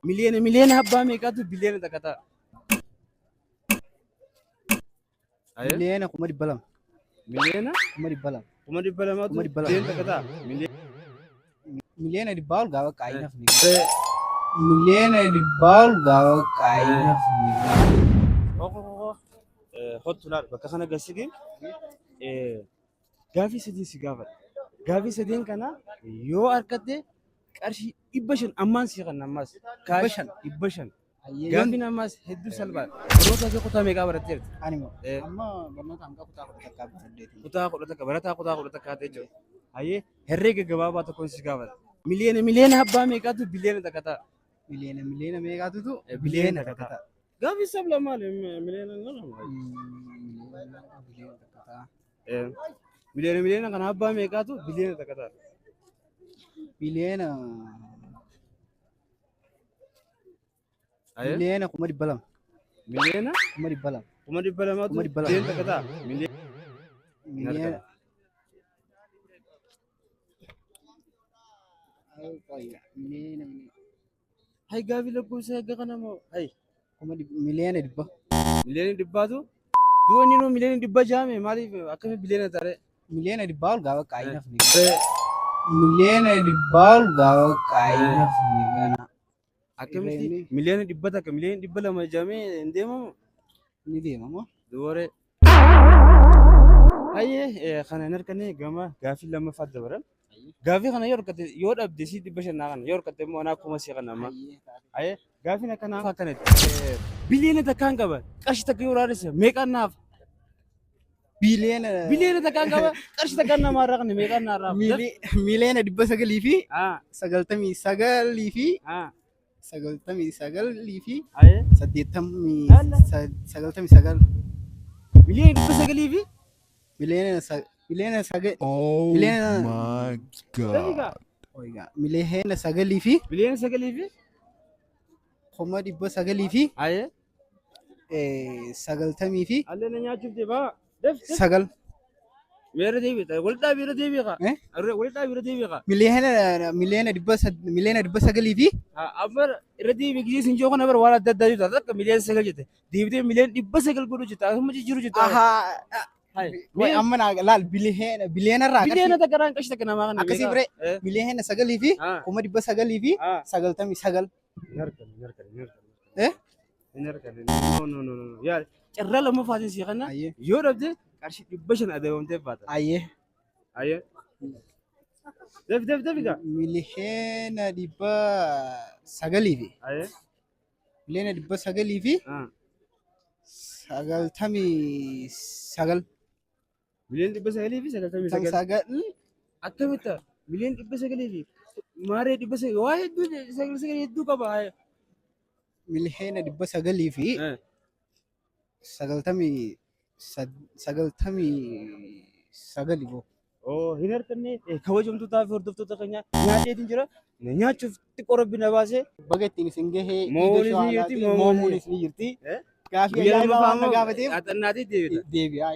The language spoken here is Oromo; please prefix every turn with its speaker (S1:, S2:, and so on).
S1: Miliyoona abbaa meeqaatu biliyoona takka ta'a?
S2: Miliyoona 200,000.
S1: Miliyoona
S2: 200,000.
S1: 200,000tu biliyoona takka ta'a?
S2: Miliyoona 100 ol gaafa qaayinaaf ni gala. Miliyoona 100 ol gaafa qaayinaaf ni gala.
S1: Hottu laal bakka kana gasigi gaafii sadii si gaafadha. Gaafii sadiin kana yoo harkatte qarshii 500 ammaan si kan ammaas. 500. Gaafiin ammaas hedduu salphaadha. Barnoota kee kutaa meeqaa baratteerti?
S2: Animo amma barnoota hanga kutaa 11
S1: Kutaa 11 barataa kutaa 11 kaatee jiru. Hayyee herreega gabaabaa tokkoon si gaafadha. Miliyoona abbaa meeqaatu biliyoona takka ta'a?
S2: miliyoona meeqaatutu
S1: Biliyoona takka ta'a. Gaafii sabla maali? Miliyoona
S2: takka ta'a.
S1: miliyoona kana abbaa meeqaatu biliyoona takka ta'a?
S2: Miliyoona
S1: Hayyee
S2: miliyoona 200,000.
S1: miliyoona
S2: 200,000.
S1: 200,000tu
S2: 200,000.
S1: biliyoona takka ta'a?
S2: Miliyoona
S1: Hay gaafii lakkoofsa eegga kana moo hay
S2: miliyoona 100.
S1: miliyoona dhibbaatu du'a inni nuu miliyoona dhibba jaame maaliif akkamitti biliyoona ta'e?
S2: Miliyoona 100 ol gaafa qaayinaaf ni gala. Miliyoona 100 ol gaafa qaayinaaf ni gala.
S1: Akkamitti miliyoona dhibba takka miliyoona dhibba lama jaamee hin deemamu?
S2: Ni deema moo?
S1: Dubaree. Hayyee kana hin harkanne gama gaafii lammaffaa dabaran. Gaafii kana yoo harkatte yoo dhabde si 500 kana yoo harkatte immoo ana akkuma si kana amma. Hayyee gaafiin akkanaa akkanatti biliyoona takkaan qaba qarshii takka yoo raadessa meeqaan naaf? Biliyoona takkaan qaba qarshii takkaan namaarraa kan meeqaan naarraa?
S2: Miliyoona 900 fi 99 fi 99 fi 99.
S1: Miliyoona 900 fi
S2: miliyoona
S3: Oh
S2: Miliyoona-
S3: my god.
S2: miliyoona 9 fi
S1: biliyoona 9 fi
S2: 900 fi
S1: hayyee
S2: 90 fi
S1: allee na nyaachuuf deebaa def
S2: 9
S1: meera deebiita walidhaa biira deebiiqa walidhaa biira deebiiqa
S2: miliyoona 900 fi
S1: amma irra deebii gisee sin joo kana bara waan adda addaa jirtu akka miliyoona 9 jette deebitee miliyoona 900 godhu jetta akkuma jijjiiru jetta
S2: way amma laal biliyoona irraa
S1: biliyoona takka raan qashi takka namaa kana
S2: akkasii bire miliyoona 9 fi 900 fi 99
S1: yaa carraa lammaffaatiin si kana
S2: Ayyee.
S1: yoo dhabde qarshii 500 adabamtee baata
S2: ayyee
S1: hayyee def gaa
S2: miliyoona 900 fi
S1: hayyee
S2: miliyoona 900 fi 99
S1: miliyoona 900 fi 99 akkamitta miliyoona 900 fi maaree 900 waa hedduu 900 hedduu qaba hayyee
S2: miliyoona 900 fi 99 boo.
S1: Oh, hin harkanne kabajamtootaa fi hordoftoota keenya nyaateetiin jira. Nyaachuuf xiqqoo rabbi na baasee.
S2: Baga ittiin isin gahee
S1: Moomuunis ni jirti,
S2: moomuunis ni jirti. Gaafii ajaa'ibaa waan na gaafateef
S1: Xaxannaatii deebita.
S2: deebi'aa.